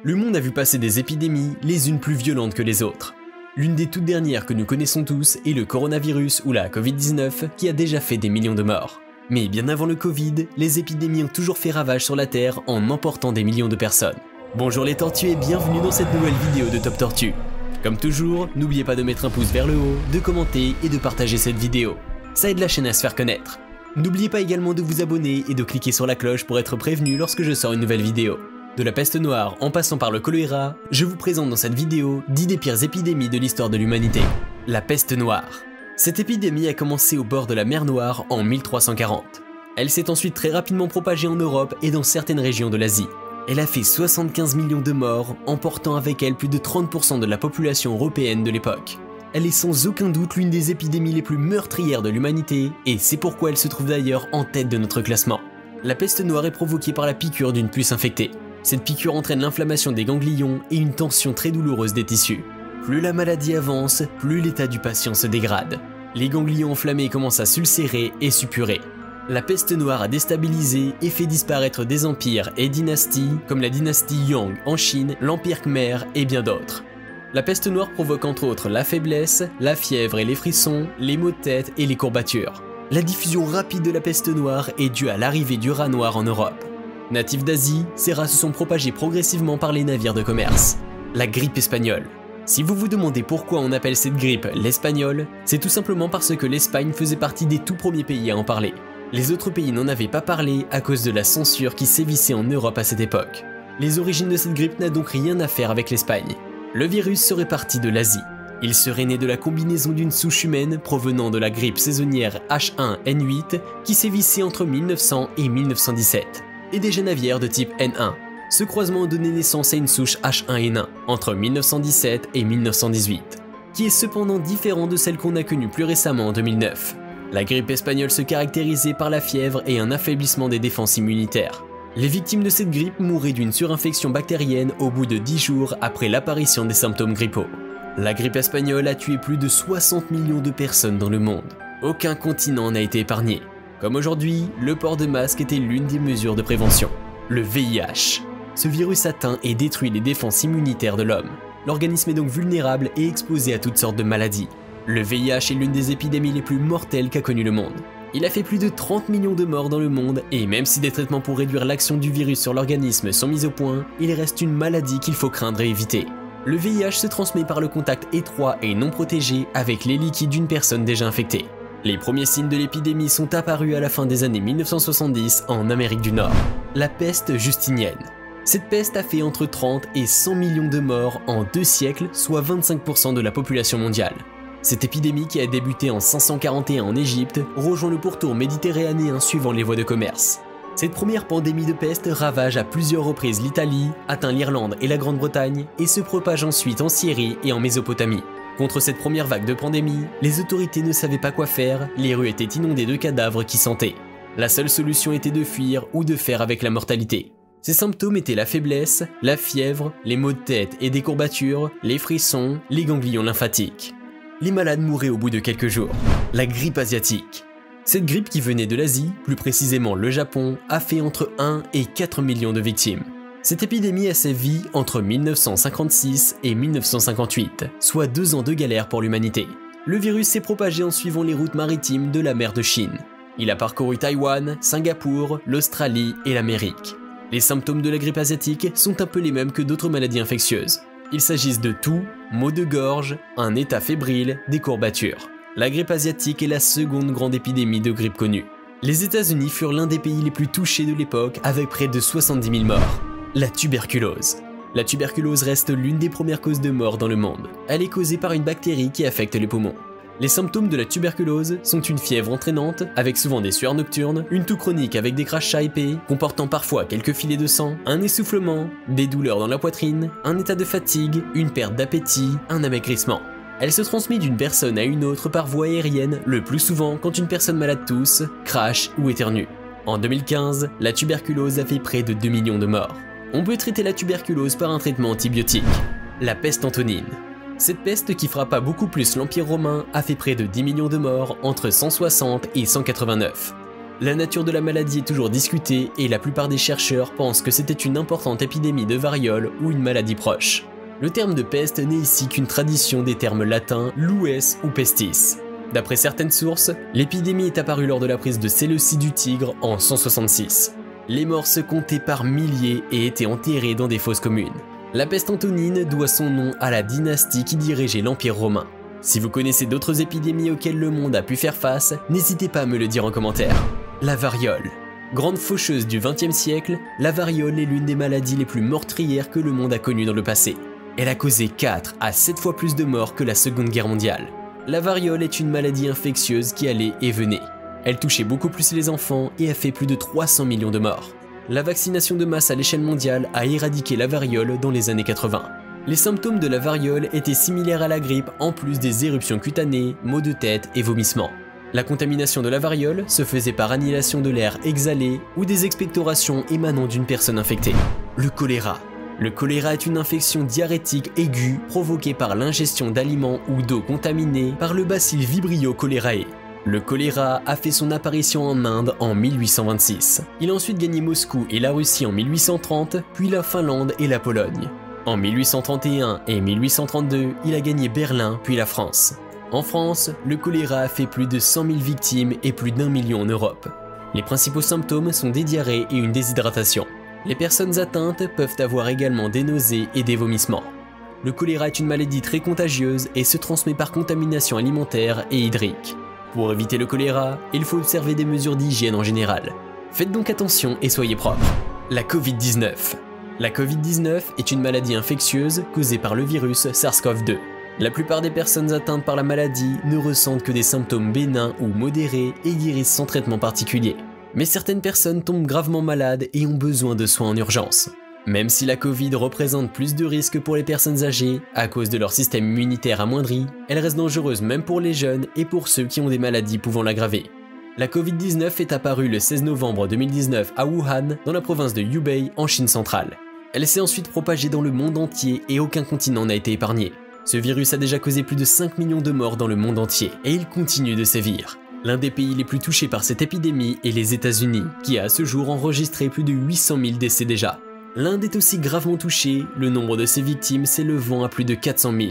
Le monde a vu passer des épidémies, les unes plus violentes que les autres. L'une des toutes dernières que nous connaissons tous est le coronavirus ou la Covid-19 qui a déjà fait des millions de morts. Mais bien avant le Covid, les épidémies ont toujours fait ravage sur la Terre en emportant des millions de personnes. Bonjour les tortues et bienvenue dans cette nouvelle vidéo de Top Tortue. Comme toujours, n'oubliez pas de mettre un pouce vers le haut, de commenter et de partager cette vidéo. Ça aide la chaîne à se faire connaître. N'oubliez pas également de vous abonner et de cliquer sur la cloche pour être prévenu lorsque je sors une nouvelle vidéo. De la peste noire en passant par le choléra, je vous présente dans cette vidéo 10 des pires épidémies de l'histoire de l'humanité. La peste noire. Cette épidémie a commencé au bord de la mer Noire en 1340. Elle s'est ensuite très rapidement propagée en Europe et dans certaines régions de l'Asie. Elle a fait 75 millions de morts, emportant avec elle plus de 30% de la population européenne de l'époque. Elle est sans aucun doute l'une des épidémies les plus meurtrières de l'humanité, et c'est pourquoi elle se trouve d'ailleurs en tête de notre classement. La peste noire est provoquée par la piqûre d'une puce infectée. Cette piqûre entraîne l'inflammation des ganglions et une tension très douloureuse des tissus. Plus la maladie avance, plus l'état du patient se dégrade. Les ganglions enflammés commencent à s'ulcérer et suppurer. La peste noire a déstabilisé et fait disparaître des empires et dynasties comme la dynastie Yang en Chine, l'empire Khmer et bien d'autres. La peste noire provoque entre autres la faiblesse, la fièvre et les frissons, les maux de tête et les courbatures. La diffusion rapide de la peste noire est due à l'arrivée du rat noir en Europe. Natifs d'Asie, ces rats se sont propagés progressivement par les navires de commerce. La grippe espagnole. Si vous vous demandez pourquoi on appelle cette grippe l'espagnole, c'est tout simplement parce que l'Espagne faisait partie des tout premiers pays à en parler. Les autres pays n'en avaient pas parlé à cause de la censure qui sévissait en Europe à cette époque. Les origines de cette grippe n'ont donc rien à faire avec l'Espagne. Le virus serait parti de l'Asie. Il serait né de la combinaison d'une souche humaine provenant de la grippe saisonnière H1N8 qui sévissait entre 1900 et 1917. Et des genavières de type N1. Ce croisement a donné naissance à une souche H1N1 entre 1917 et 1918, qui est cependant différent de celle qu'on a connue plus récemment en 2009. La grippe espagnole se caractérisait par la fièvre et un affaiblissement des défenses immunitaires. Les victimes de cette grippe mouraient d'une surinfection bactérienne au bout de 10 jours après l'apparition des symptômes grippaux. La grippe espagnole a tué plus de 60 millions de personnes dans le monde. Aucun continent n'a été épargné. Comme aujourd'hui, le port de masque était l'une des mesures de prévention. Le VIH. Ce virus atteint et détruit les défenses immunitaires de l'homme. L'organisme est donc vulnérable et exposé à toutes sortes de maladies. Le VIH est l'une des épidémies les plus mortelles qu'a connu le monde. Il a fait plus de 30 millions de morts dans le monde et même si des traitements pour réduire l'action du virus sur l'organisme sont mis au point, il reste une maladie qu'il faut craindre et éviter. Le VIH se transmet par le contact étroit et non protégé avec les liquides d'une personne déjà infectée. Les premiers signes de l'épidémie sont apparus à la fin des années 1970 en Amérique du Nord. La peste justinienne. Cette peste a fait entre 30 et 100 millions de morts en 2 siècles, soit 25% de la population mondiale. Cette épidémie qui a débuté en 541 en Égypte rejoint le pourtour méditerranéen suivant les voies de commerce. Cette première pandémie de peste ravage à plusieurs reprises l'Italie, atteint l'Irlande et la Grande-Bretagne et se propage ensuite en Syrie et en Mésopotamie. Contre cette première vague de pandémie, les autorités ne savaient pas quoi faire, les rues étaient inondées de cadavres qui sentaient. La seule solution était de fuir ou de faire avec la mortalité. Ces symptômes étaient la faiblesse, la fièvre, les maux de tête et des courbatures, les frissons, les ganglions lymphatiques. Les malades mouraient au bout de quelques jours. La grippe asiatique. Cette grippe qui venait de l'Asie, plus précisément le Japon, a fait entre 1 et 4 millions de victimes. Cette épidémie a sévi entre 1956 et 1958, soit 2 ans de galère pour l'humanité. Le virus s'est propagé en suivant les routes maritimes de la mer de Chine. Il a parcouru Taïwan, Singapour, l'Australie et l'Amérique. Les symptômes de la grippe asiatique sont un peu les mêmes que d'autres maladies infectieuses. Il s'agisse de toux, maux de gorge, un état fébrile, des courbatures. La grippe asiatique est la seconde grande épidémie de grippe connue. Les États-Unis furent l'un des pays les plus touchés de l'époque avec près de 70 000 morts. La tuberculose. La tuberculose reste l'une des premières causes de mort dans le monde. Elle est causée par une bactérie qui affecte les poumons. Les symptômes de la tuberculose sont une fièvre entraînante, avec souvent des sueurs nocturnes, une toux chronique avec des crachats épais, comportant parfois quelques filets de sang, un essoufflement, des douleurs dans la poitrine, un état de fatigue, une perte d'appétit, un amaigrissement. Elle se transmet d'une personne à une autre par voie aérienne, le plus souvent quand une personne malade tousse, crache ou éternue. En 2015, la tuberculose a fait près de 2 millions de morts. On peut traiter la tuberculose par un traitement antibiotique. La peste antonine. Cette peste qui frappa beaucoup plus l'Empire romain a fait près de 10 millions de morts entre 160 et 189. La nature de la maladie est toujours discutée et la plupart des chercheurs pensent que c'était une importante épidémie de variole ou une maladie proche. Le terme de peste n'est ici qu'une tradition des termes latins lues ou pestis. D'après certaines sources, l'épidémie est apparue lors de la prise de Séleucie du Tigre en 166. Les morts se comptaient par milliers et étaient enterrés dans des fosses communes. La peste antonine doit son nom à la dynastie qui dirigeait l'Empire romain. Si vous connaissez d'autres épidémies auxquelles le monde a pu faire face, n'hésitez pas à me le dire en commentaire. La variole. Grande faucheuse du XXe siècle, la variole est l'une des maladies les plus meurtrières que le monde a connues dans le passé. Elle a causé 4 à 7 fois plus de morts que la Seconde Guerre mondiale. La variole est une maladie infectieuse qui allait et venait. Elle touchait beaucoup plus les enfants et a fait plus de 300 millions de morts. La vaccination de masse à l'échelle mondiale a éradiqué la variole dans les années 80. Les symptômes de la variole étaient similaires à la grippe en plus des éruptions cutanées, maux de tête et vomissements. La contamination de la variole se faisait par annihilation de l'air exhalé ou des expectorations émanant d'une personne infectée. Le choléra. Le choléra est une infection diarrhétique aiguë provoquée par l'ingestion d'aliments ou d'eau contaminée par le bacille Vibrio cholerae. Le choléra a fait son apparition en Inde en 1826. Il a ensuite gagné Moscou et la Russie en 1830, puis la Finlande et la Pologne. En 1831 et 1832, il a gagné Berlin puis la France. En France, le choléra a fait plus de 100 000 victimes et plus d'1 million en Europe. Les principaux symptômes sont des diarrhées et une déshydratation. Les personnes atteintes peuvent avoir également des nausées et des vomissements. Le choléra est une maladie très contagieuse et se transmet par contamination alimentaire et hydrique. Pour éviter le choléra, il faut observer des mesures d'hygiène en général. Faites donc attention et soyez propres. La Covid-19. La Covid-19 est une maladie infectieuse causée par le virus SARS-CoV-2. La plupart des personnes atteintes par la maladie ne ressentent que des symptômes bénins ou modérés et guérissent sans traitement particulier. Mais certaines personnes tombent gravement malades et ont besoin de soins en urgence. Même si la Covid représente plus de risques pour les personnes âgées, à cause de leur système immunitaire amoindri, elle reste dangereuse même pour les jeunes et pour ceux qui ont des maladies pouvant l'aggraver. La Covid-19 est apparue le 16 novembre 2019 à Wuhan, dans la province de Hubei, en Chine centrale. Elle s'est ensuite propagée dans le monde entier et aucun continent n'a été épargné. Ce virus a déjà causé plus de 5 millions de morts dans le monde entier et il continue de sévir. L'un des pays les plus touchés par cette épidémie est les États-Unis, qui a à ce jour enregistré plus de 800 000 décès déjà. L'Inde est aussi gravement touchée, le nombre de ses victimes s'élevant à plus de 400 000.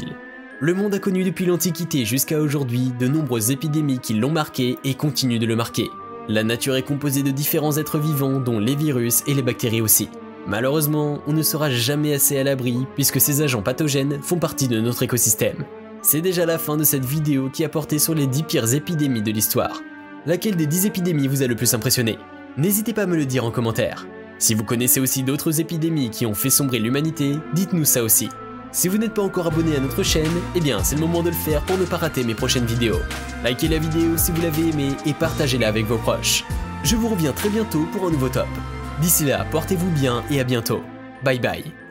Le monde a connu depuis l'Antiquité jusqu'à aujourd'hui de nombreuses épidémies qui l'ont marqué et continuent de le marquer. La nature est composée de différents êtres vivants, dont les virus et les bactéries aussi. Malheureusement, on ne sera jamais assez à l'abri puisque ces agents pathogènes font partie de notre écosystème. C'est déjà la fin de cette vidéo qui a porté sur les 10 pires épidémies de l'histoire. Laquelle des 10 épidémies vous a le plus impressionné? N'hésitez pas à me le dire en commentaire. Si vous connaissez aussi d'autres épidémies qui ont fait sombrer l'humanité, dites-nous ça aussi. Si vous n'êtes pas encore abonné à notre chaîne, eh bien c'est le moment de le faire pour ne pas rater mes prochaines vidéos. Likez la vidéo si vous l'avez aimée et partagez-la avec vos proches. Je vous reviens très bientôt pour un nouveau top. D'ici là, portez-vous bien et à bientôt. Bye bye.